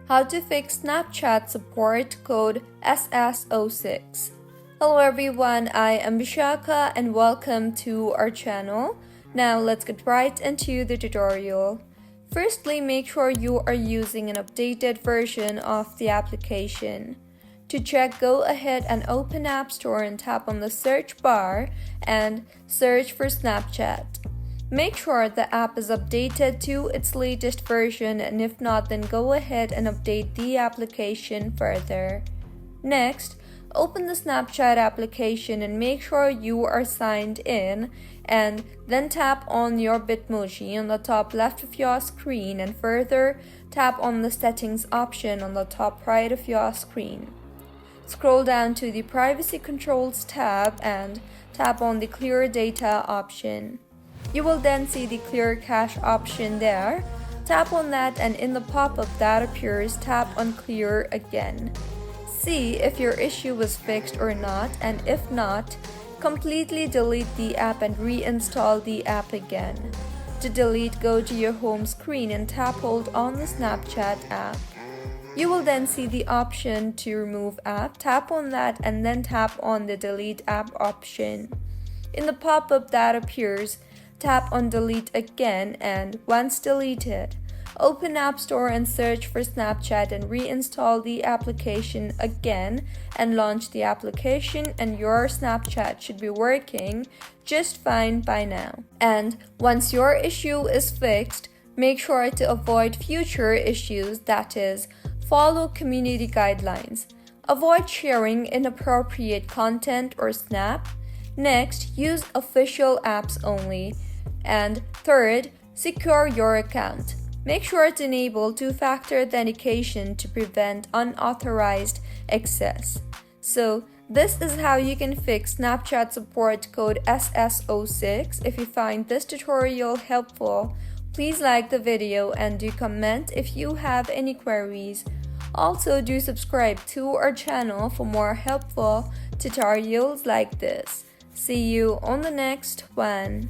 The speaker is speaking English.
How to fix Snapchat support code SS06. Hello everyone, I am Vishaka and welcome to our channel. Now let's get right into the tutorial. Firstly, make sure you are using an updated version of the application. To check, go ahead and open App Store and tap on the search bar and search for Snapchat. Make sure the app is updated to its latest version, and if not, then go ahead and update the application further. Next, open the Snapchat application and make sure you are signed in, and then tap on your Bitmoji on the top left of your screen and further tap on the settings option on the top right of your screen. Scroll down to the privacy controls tab and tap on the clear data option. You will then see the clear cache option there. Tap on that, and in the pop-up that appears, tap on clear again. See if your issue was fixed or not, and if not, completely delete the app and reinstall the app again. To delete, go to your home screen and tap hold on the Snapchat app. You will then see the option to remove app. Tap on that and then tap on the delete app option. In the pop-up that appears, tap on delete again, and once deleted, open App Store and search for Snapchat and reinstall the application again and launch the application, and your Snapchat should be working just fine by now. And once your issue is fixed, make sure to avoid future issues, that is, follow community guidelines. Avoid sharing inappropriate content or snap. Next, use official apps only. And third, secure your account. Make sure to enable two-factor authentication to prevent unauthorized access. So, this is how you can fix Snapchat support code SS06. If you find this tutorial helpful, please like the video and do comment if you have any queries. Also, do subscribe to our channel for more helpful tutorials like this. See you on the next one.